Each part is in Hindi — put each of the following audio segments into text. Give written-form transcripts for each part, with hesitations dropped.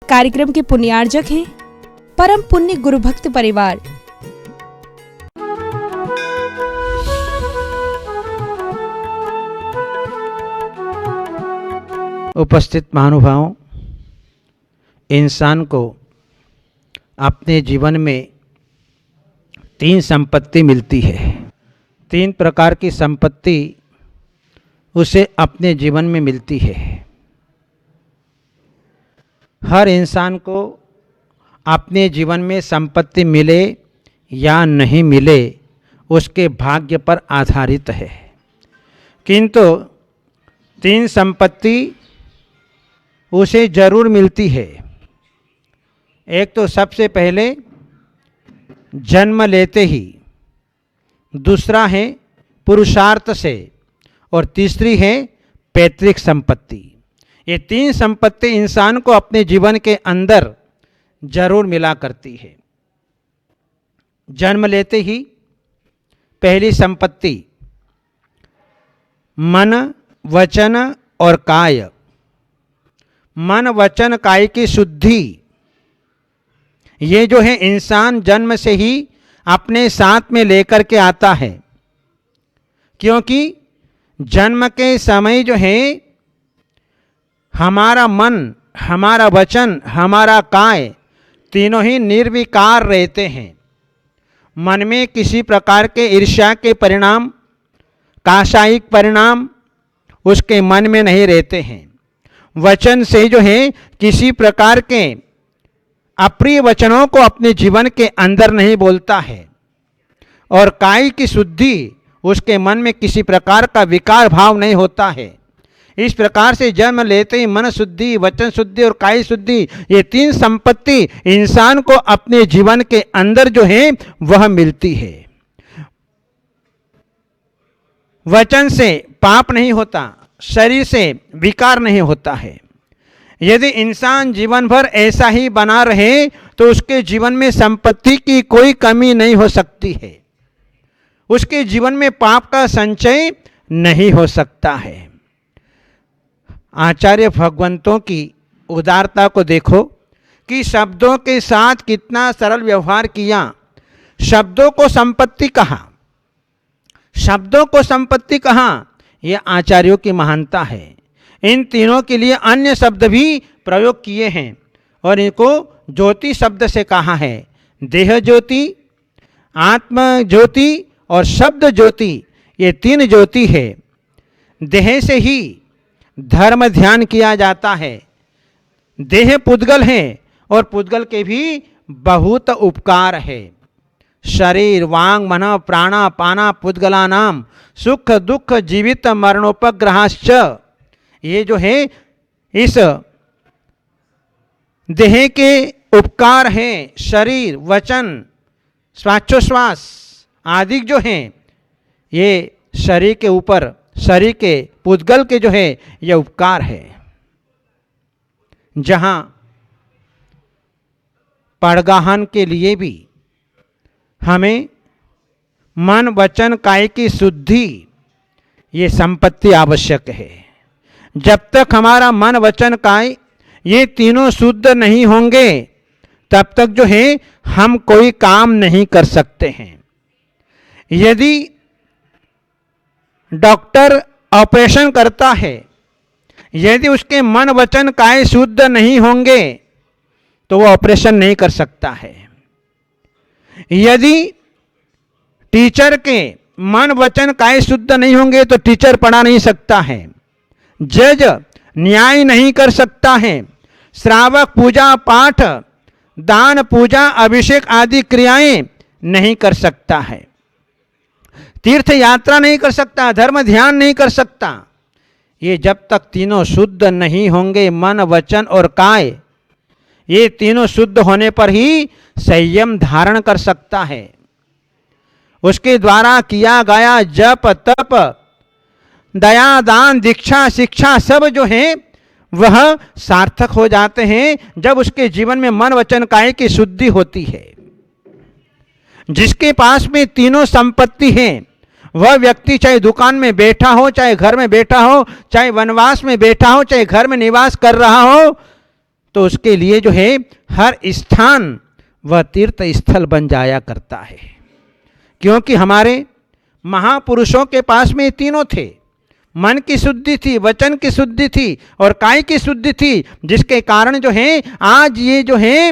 कार्यक्रम के पुण्यार्जक हैं परम पुण्य गुरु भक्त परिवार। उपस्थित महानुभावों, इंसान को अपने जीवन में 3 संपत्ति मिलती है। 3 प्रकार की संपत्ति उसे अपने जीवन में मिलती है। हर इंसान को अपने जीवन में संपत्ति मिले या नहीं मिले उसके भाग्य पर आधारित है, किंतु 3 संपत्ति उसे जरूर मिलती है। एक तो सबसे पहले जन्म लेते ही, दूसरा है पुरुषार्थ से, और तीसरी है पैतृक संपत्ति। ये 3 संपत्ति इंसान को अपने जीवन के अंदर जरूर मिला करती है। जन्म लेते ही पहली संपत्ति मन, वचन और काय। मन, वचन, काय की शुद्धि, ये जो है इंसान जन्म से ही अपने साथ में लेकर के आता है, क्योंकि जन्म के समय जो है हमारा मन, हमारा वचन, हमारा काय तीनों ही निर्विकार रहते हैं। मन में किसी प्रकार के ईर्ष्या के परिणाम, काषायिक परिणाम उसके मन में नहीं रहते हैं। वचन से जो है किसी प्रकार के अप्रिय वचनों को अपने जीवन के अंदर नहीं बोलता है, और काय की शुद्धि, उसके मन में किसी प्रकार का विकार भाव नहीं होता है। इस प्रकार से जन्म लेते ही मन शुद्धि, वचन शुद्धि और काय शुद्धि, ये 3 संपत्ति इंसान को अपने जीवन के अंदर जो है वह मिलती है। वचन से पाप नहीं होता, शरीर से विकार नहीं होता है। यदि इंसान जीवन भर ऐसा ही बना रहे तो उसके जीवन में संपत्ति की कोई कमी नहीं हो सकती है, उसके जीवन में पाप का संचय नहीं हो सकता है। आचार्य भगवंतों की उदारता को देखो कि शब्दों के साथ कितना सरल व्यवहार किया। शब्दों को संपत्ति कहा, शब्दों को संपत्ति कहा, यह आचार्यों की महानता है। इन तीनों के लिए अन्य शब्द भी प्रयोग किए हैं और इनको ज्योति शब्द से कहा है। देह ज्योति, आत्म ज्योति और शब्द ज्योति, ये 3 ज्योति है। देह से ही धर्म ध्यान किया जाता है। देह पुद्गल है और पुद्गल के भी बहुत उपकार है। शरीर, वांग, मन, प्राणा, पाना पुद्गला नाम, सुख दुख जीवित मरणोपग्रहाश्च, ये जो है इस देह के उपकार हैं। शरीर, वचन, श्वासोश्वास आदि जो हैं ये शरीर के ऊपर, शरीर के पुद्गल के जो है ये उपकार है। जहां पड़गाहन के लिए भी हमें मन, वचन, काय की शुद्धि, ये संपत्ति आवश्यक है। जब तक हमारा मन, वचन, काय ये तीनों शुद्ध नहीं होंगे तब तक जो है हम कोई काम नहीं कर सकते हैं। यदि डॉक्टर ऑपरेशन करता है, यदि उसके मन, वचन, काय शुद्ध नहीं होंगे तो वो ऑपरेशन नहीं कर सकता है। यदि टीचर के मन, वचन, काय शुद्ध नहीं होंगे तो टीचर पढ़ा नहीं सकता है। जज न्याय नहीं कर सकता है। श्रावक पूजा पाठ, दान, पूजा, अभिषेक आदि क्रियाएं नहीं कर सकता है। तीर्थ यात्रा नहीं कर सकता, धर्म ध्यान नहीं कर सकता। ये जब तक तीनों शुद्ध नहीं होंगे, मन, वचन और काय, ये तीनों शुद्ध होने पर ही संयम धारण कर सकता है। उसके द्वारा किया गया जप, तप, दया, दान, दीक्षा, शिक्षा सब जो है वह सार्थक हो जाते हैं जब उसके जीवन में मन, वचन, काय की शुद्धि होती है। जिसके पास में तीनों संपत्ति हैं वह व्यक्ति चाहे दुकान में बैठा हो, चाहे घर में बैठा हो, चाहे वनवास में बैठा हो, चाहे घर में निवास कर रहा हो, तो उसके लिए जो है हर स्थान वह तीर्थ स्थल बन जाया करता है। क्योंकि हमारे महापुरुषों के पास में तीनों थे, मन की शुद्धि थी, वचन की शुद्धि थी और काय की शुद्धि थी, जिसके कारण जो है आज ये जो है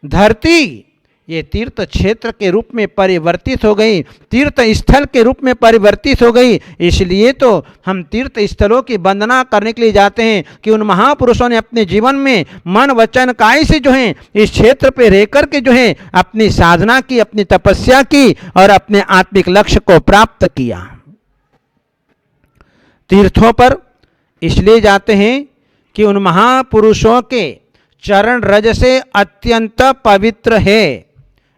धरती ये तीर्थ क्षेत्र के रूप में परिवर्तित हो गई, तीर्थ स्थल के रूप में परिवर्तित हो गई। इसलिए तो हम तीर्थ स्थलों की वंदना करने के लिए जाते हैं कि उन महापुरुषों ने अपने जीवन में मन वचन काय से जो है इस क्षेत्र पे रह कर के जो है अपनी साधना की, अपनी तपस्या की और अपने आत्मिक लक्ष्य को प्राप्त किया। तीर्थों पर इसलिए जाते हैं कि उन महापुरुषों के चरण रज से अत्यंत पवित्र है,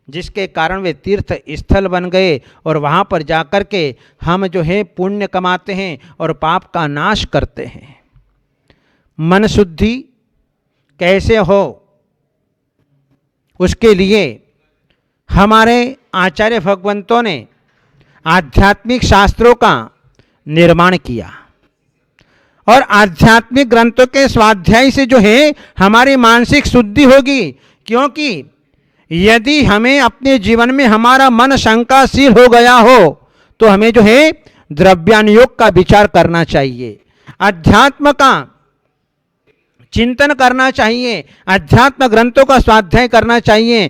जिसके कारण वे तीर्थ स्थल बन गए और वहाँ पर जाकर के हम जो है पुण्य कमाते हैं और पाप का नाश करते हैं। मन शुद्धि कैसे हो, उसके लिए हमारे आचार्य भगवंतों ने आध्यात्मिक शास्त्रों का निर्माण किया और आध्यात्मिक ग्रंथों के स्वाध्याय से जो है हमारी मानसिक शुद्धि होगी। क्योंकि यदि हमें अपने जीवन में हमारा मन शंकाशील हो गया हो तो हमें जो है द्रव्यानुयोग का विचार करना चाहिए, अध्यात्म का चिंतन करना चाहिए, अध्यात्म ग्रंथों का स्वाध्याय करना चाहिए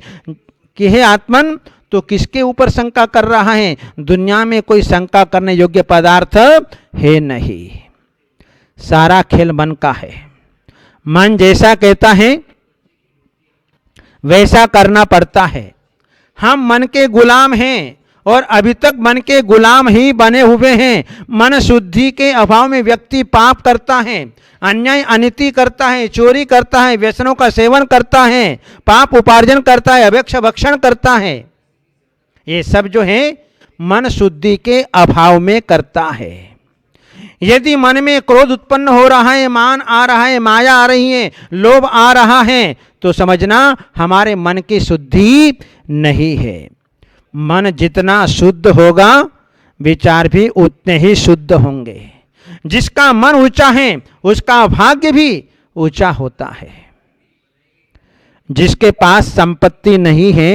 कि हे आत्मन तो किसके ऊपर शंका कर रहा है, दुनिया में कोई शंका करने योग्य पदार्थ है नहीं, सारा खेल मन का है। मन जैसा कहता है वैसा करना पड़ता है। हम मन के गुलाम हैं और अभी तक मन के गुलाम ही बने हुए हैं। मन शुद्धि के अभाव में व्यक्ति पाप करता है, अन्याय अनिति करता है, चोरी करता है, व्यसनों का सेवन करता है, पाप उपार्जन करता है, अभक्ष भक्षण करता है। ये सब जो है मन शुद्धि के अभाव में करता है। यदि मन में क्रोध उत्पन्न हो रहा है, मान आ रहा है, माया आ रही है, लोभ आ रहा है, तो समझना हमारे मन की शुद्धि नहीं है। मन जितना शुद्ध होगा विचार भी उतने ही शुद्ध होंगे। जिसका मन ऊंचा है उसका भाग्य भी ऊंचा होता है। जिसके पास संपत्ति नहीं है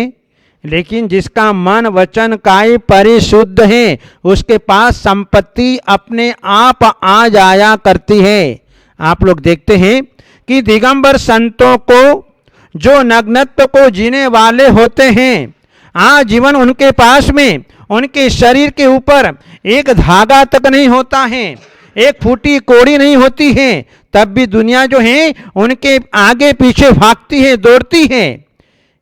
लेकिन जिसका मन वचन काय परिशुद्ध है उसके पास संपत्ति अपने आप आ जाया करती है। आप लोग देखते हैं कि दिगंबर संतों को जो नग्नत्व को जीने वाले होते हैं, आजीवन उनके पास में उनके शरीर के ऊपर एक धागा तक नहीं होता है, एक फूटी कोड़ी नहीं होती है, तब भी दुनिया जो है उनके आगे पीछे भागती है, दौड़ती है।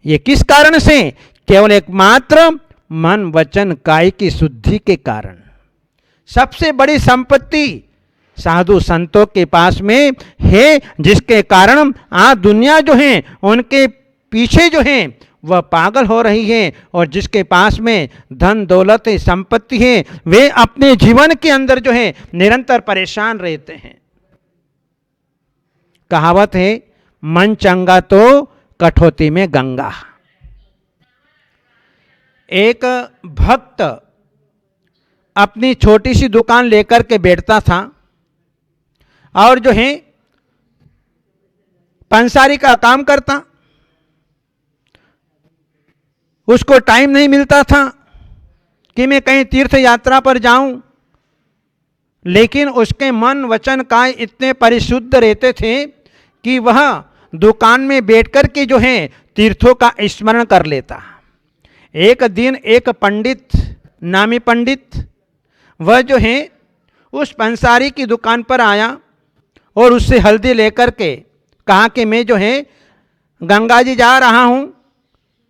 ये किस कारण से? केवल एकमात्र मन वचन काय की शुद्धि के कारण। सबसे बड़ी संपत्ति साधु संतों के पास में है, जिसके कारण आज दुनिया जो है उनके पीछे जो है वह पागल हो रही है, और जिसके पास में धन दौलत संपत्ति है वे अपने जीवन के अंदर जो है निरंतर परेशान रहते हैं। कहावत है, मन चंगा तो कठौती में गंगा। एक भक्त अपनी छोटी सी दुकान लेकर के बैठता था और जो है पंसारी का काम करता। उसको टाइम नहीं मिलता था कि मैं कहीं तीर्थ यात्रा पर जाऊं, लेकिन उसके मन वचन काय इतने परिशुद्ध रहते थे कि वह दुकान में बैठकर के जो है तीर्थों का स्मरण कर लेता। एक दिन एक पंडित, नामी पंडित, वह जो है उस पंसारी की दुकान पर आया और उससे हल्दी लेकर के कहा कि मैं जो है गंगा जी जा रहा हूँ,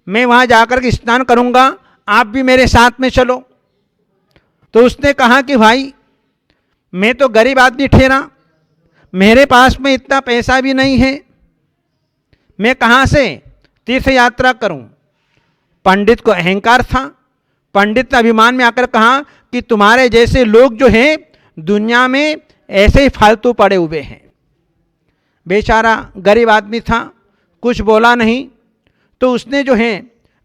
मैं वहाँ जाकर के स्नान करूँगा, आप भी मेरे साथ में चलो। तो उसने कहा कि भाई मैं तो गरीब आदमी ठहरा, मेरे पास में इतना पैसा भी नहीं है, मैं कहाँ से तीर्थ यात्रा करूँ। पंडित को अहंकार था। पंडित ने अभिमान में आकर कहा कि तुम्हारे जैसे लोग जो हैं दुनिया में ऐसे ही फालतू पड़े हुए हैं। बेचारा गरीब आदमी था, कुछ बोला नहीं। तो उसने जो है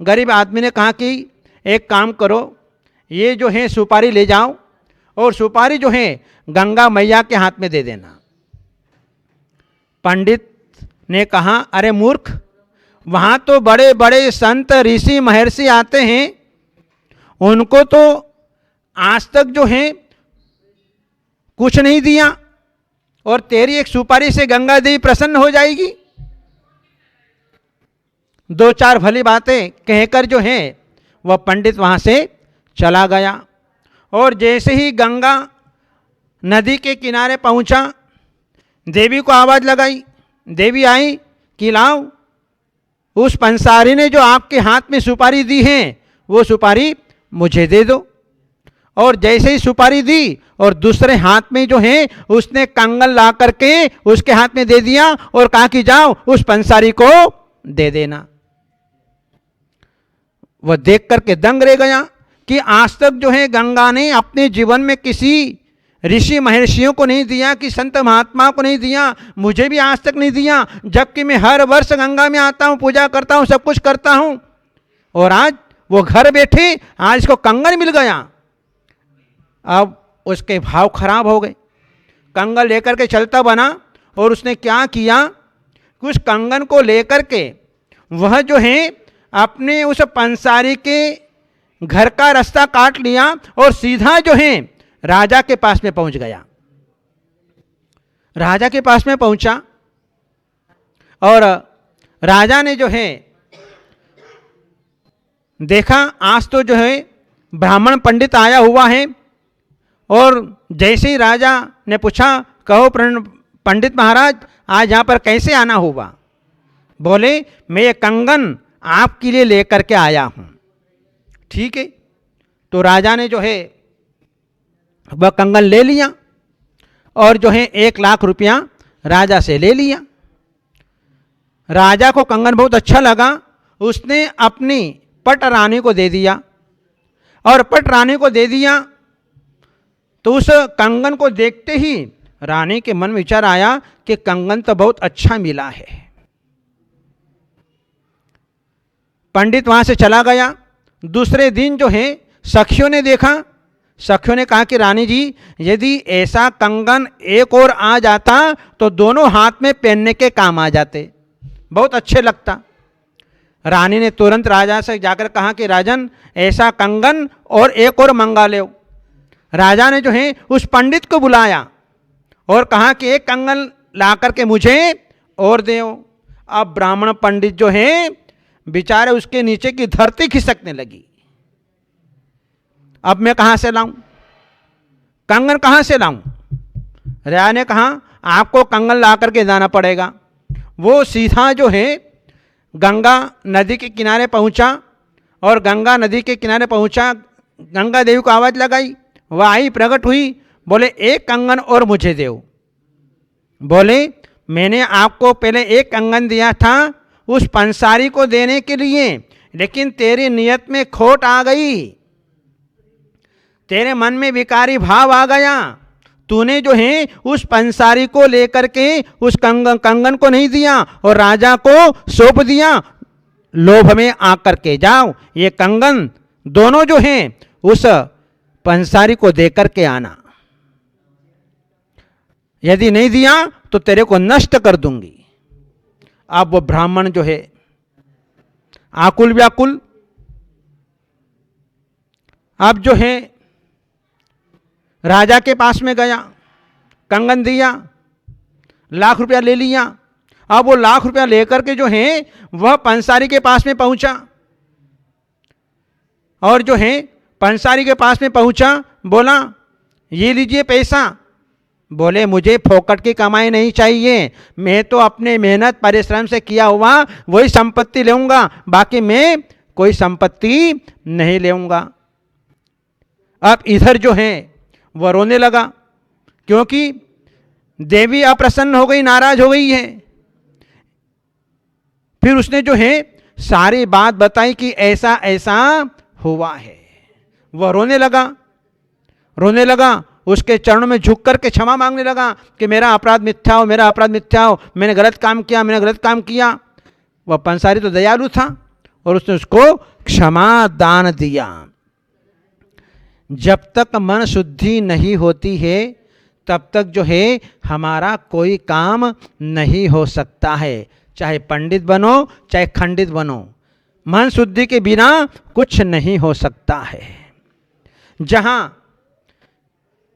गरीब आदमी ने कहा कि एक काम करो, ये जो है सुपारी ले जाओ और सुपारी जो है गंगा मैया के हाथ में दे देना। पंडित ने कहा, अरे मूर्ख, वहाँ तो बड़े बड़े संत ऋषि महर्षि आते हैं, उनको तो आज तक जो है कुछ नहीं दिया, और तेरी एक सुपारी से गंगा देवी प्रसन्न हो जाएगी। दो चार भली बातें कहकर जो है वह पंडित वहाँ से चला गया। और जैसे ही गंगा नदी के किनारे पहुँचा, देवी को आवाज़ लगाई। देवी आई कि लाओ, उस पंसारी ने जो आपके हाथ में सुपारी दी है वो सुपारी मुझे दे दो। और जैसे ही सुपारी दी और दूसरे हाथ में जो है उसने कंगन ला करके उसके हाथ में दे दिया और कहा कि जाओ उस पंसारी को दे देना। वह देख करके दंग रह गया कि आज तक जो है गंगा ने अपने जीवन में किसी ऋषि महर्षियों को नहीं दिया, कि संत महात्मा को नहीं दिया, मुझे भी आज तक नहीं दिया, जबकि मैं हर वर्ष गंगा में आता हूँ, पूजा करता हूँ, सब कुछ करता हूँ। और आज वो घर बैठे आज इसको कंगन मिल गया। अब उसके भाव खराब हो गए। कंगन लेकर के चलता बना और उसने क्या किया कि उस कंगन को लेकर के वह जो है अपने उस पंसारी के घर का रास्ता काट लिया और सीधा जो है राजा के पास में पहुंच गया। राजा के पास में पहुंचा और राजा ने जो है देखा, आज तो जो है ब्राह्मण पंडित आया हुआ है। और जैसे ही राजा ने पूछा, कहो पंडित महाराज, आज यहाँ पर कैसे आना हुआ? बोले, मैं ये कंगन आपके लिए लेकर के आया हूँ। ठीक है। तो राजा ने जो है वह कंगन ले लिया और जो है 1,00,000 रुपया राजा से ले लिया। राजा को कंगन बहुत अच्छा लगा, उसने अपनी पट रानी को दे दिया। और पट रानी को दे दिया तो उस कंगन को देखते ही रानी के मन में विचार आया कि कंगन तो बहुत अच्छा मिला है। पंडित वहाँ से चला गया। दूसरे दिन जो है सखियों ने देखा। सखियों ने कहा कि रानी जी, यदि ऐसा कंगन एक और आ जाता तो दोनों हाथ में पहनने के काम आ जाते, बहुत अच्छे लगता। रानी ने तुरंत राजा से जाकर कहा कि राजन, ऐसा कंगन और एक और मंगा लो। राजा ने जो है उस पंडित को बुलाया और कहा कि एक कंगन ला करके मुझे और दो। अब ब्राह्मण पंडित जो है बेचारे उसके नीचे की धरती खिसकने लगी। अब मैं कहाँ से लाऊं कंगन, कहाँ से लाऊं? राजा ने कहा आपको कंगन ला करके जाना पड़ेगा। वो सीधा जो है गंगा नदी के किनारे पहुंचा और गंगा नदी के किनारे पहुंचा। गंगा देवी को आवाज़ लगाई, वह आई, प्रकट हुई। बोले, एक कंगन और मुझे दो। बोले, मैंने आपको पहले एक कंगन दिया था उस पंसारी को देने के लिए, लेकिन तेरी नियत में खोट आ गई, तेरे मन में विकारी भाव आ गया। तूने जो है उस पंसारी को लेकर के उस कंगन को नहीं दिया और राजा को सौंप दिया। लोभ में आकर के जाओ, ये कंगन दोनों जो हैं उस पंसारी को देकर के आना, यदि नहीं दिया तो तेरे को नष्ट कर दूंगी। अब वो ब्राह्मण जो है आकुल व्याकुल, अब जो है राजा के पास में गया, कंगन दिया, 1,00,000 रुपया ले लिया। अब वो 1,00,000 रुपया लेकर के जो है वह पंसारी के पास में पहुंचा और जो है पंसारी के पास में पहुंचा, बोला, ये लीजिए पैसा। बोले, मुझे फोकट की कमाई नहीं चाहिए, मैं तो अपने मेहनत परिश्रम से किया हुआ वही संपत्ति लूंगा, बाकी मैं कोई संपत्ति नहीं लूंगा। अब इधर जो है वह रोने लगा, क्योंकि देवी अप्रसन्न हो गई, नाराज हो गई है। फिर उसने जो है सारी बात बताई कि ऐसा ऐसा हुआ है। वह रोने लगा, उसके चरणों में झुक करके क्षमा मांगने लगा कि मेरा अपराध मिथ्या हो, मेरा अपराध मिथ्या हो, मैंने गलत काम किया। वह पंसारी तो दयालु था और उसने उसको क्षमा दान दिया। जब तक मन शुद्धि नहीं होती है तब तक जो है हमारा कोई काम नहीं हो सकता है। चाहे पंडित बनो चाहे खंडित बनो, मन शुद्धि के बिना कुछ नहीं हो सकता है। जहां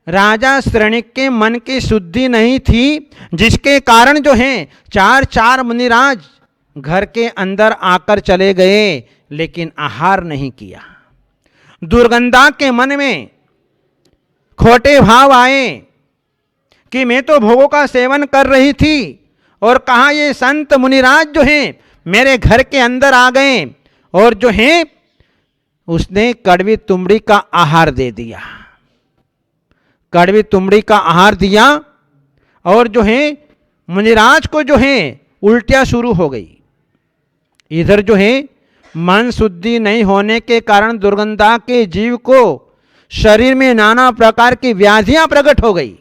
राजा श्रेणिक के मन की शुद्धि नहीं थी, जिसके कारण जो है चार मुनिराज घर के अंदर आकर चले गए, लेकिन आहार नहीं किया। दुर्गंधा के मन में खोटे भाव आए कि मैं तो भोगों का सेवन कर रही थी और कहाँ ये संत मुनिराज जो हैं मेरे घर के अंदर आ गए, और जो है उसने कड़वी तुमड़ी का आहार दे दिया। कड़वी तुमड़ी का आहार दिया और जो है मुनिराज को जो है उल्टियाँ शुरू हो गई। इधर जो है मन शुद्धि नहीं होने के कारण दुर्गंधा के जीव को शरीर में नाना प्रकार की व्याधियां प्रकट हो गई।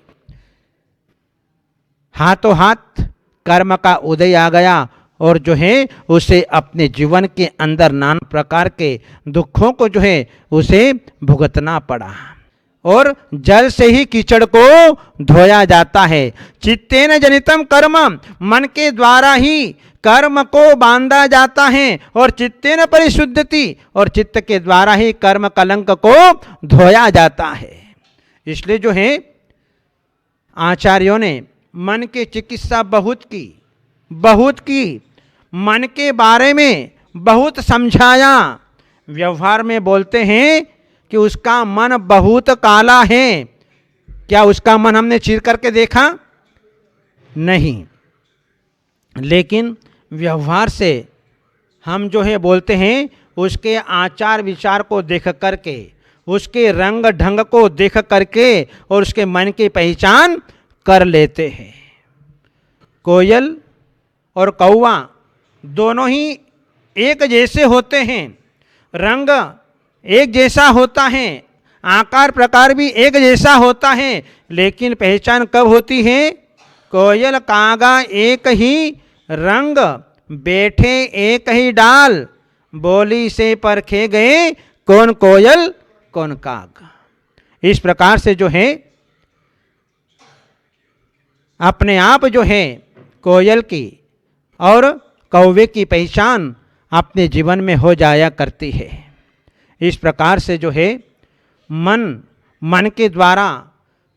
हाथों हाथ कर्म का उदय आ गया और जो है उसे अपने जीवन के अंदर नाना प्रकार के दुखों को जो है उसे भुगतना पड़ा। और जल से ही कीचड़ को धोया जाता है। चित्तेन जनितम कर्म, मन के द्वारा ही कर्म को बांधा जाता है, और चित्तेन परिशुद्धति, और चित्त के द्वारा ही कर्म कलंक को धोया जाता है। इसलिए जो है आचार्यों ने मन की चिकित्सा बहुत की, मन के बारे में बहुत समझाया। व्यवहार में बोलते हैं कि उसका मन बहुत काला है। क्या उसका मन हमने चीर करके देखा? नहीं, लेकिन व्यवहार से हम जो है बोलते हैं उसके आचार विचार को देख करके, उसके रंग ढंग को देख करके और उसके मन की पहचान कर लेते हैं। कोयल और कौवा दोनों ही एक जैसे होते हैं, रंग एक जैसा होता है, आकार प्रकार भी एक जैसा होता है, लेकिन पहचान कब होती है? कोयल कागा एक ही रंग, बैठे एक ही डाल, बोली से परखे गए कौन कोयल कौन काग। इस प्रकार से जो है अपने आप जो है कोयल की और कौवे की पहचान अपने जीवन में हो जाया करती है। इस प्रकार से जो है मन के द्वारा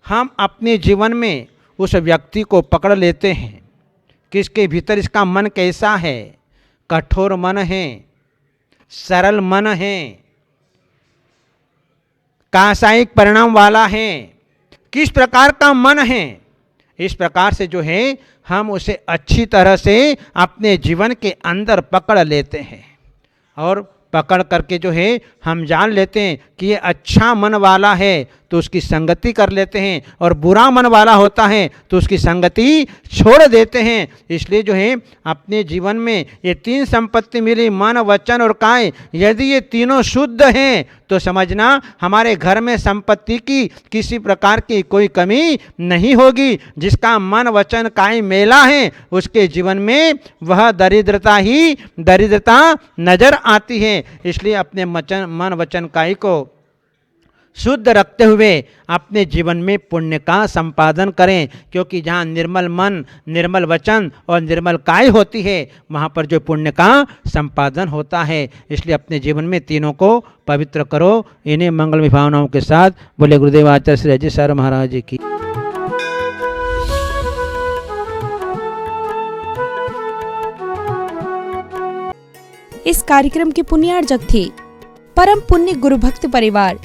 हम अपने जीवन में उस व्यक्ति को पकड़ लेते हैं, किसके भीतर इसका मन कैसा है। कठोर मन है, सरल मन है, कासायिक परिणाम वाला है, किस प्रकार का मन है। इस प्रकार से जो है हम उसे अच्छी तरह से अपने जीवन के अंदर पकड़ लेते हैं, और पकड़ करके जो है हम जान लेते हैं कि ये अच्छा मन वाला है तो उसकी संगति कर लेते हैं, और बुरा मन वाला होता है तो उसकी संगति छोड़ देते हैं। इसलिए जो है अपने जीवन में ये तीन संपत्ति मिली, मन वचन और काय, यदि ये तीनों शुद्ध हैं तो समझना हमारे घर में संपत्ति की किसी प्रकार की कोई कमी नहीं होगी। जिसका मन वचन काय मेला है उसके जीवन में वह दरिद्रता नजर आती है। इसलिए अपने मन वचन काय को शुद्ध रखते हुए अपने जीवन में पुण्य का संपादन करें, क्योंकि जहाँ निर्मल मन, निर्मल वचन और निर्मल काय होती है वहाँ पर जो पुण्य का संपादन होता है। इसलिए अपने जीवन में तीनों को पवित्र करो। इन्हीं मंगल भावनाओं के साथ बोले गुरुदेव आचार्य श्री अजय सर महाराज जी की। इस कार्यक्रम के पुण्यार्जक थे परम पुण्य गुरु भक्त परिवार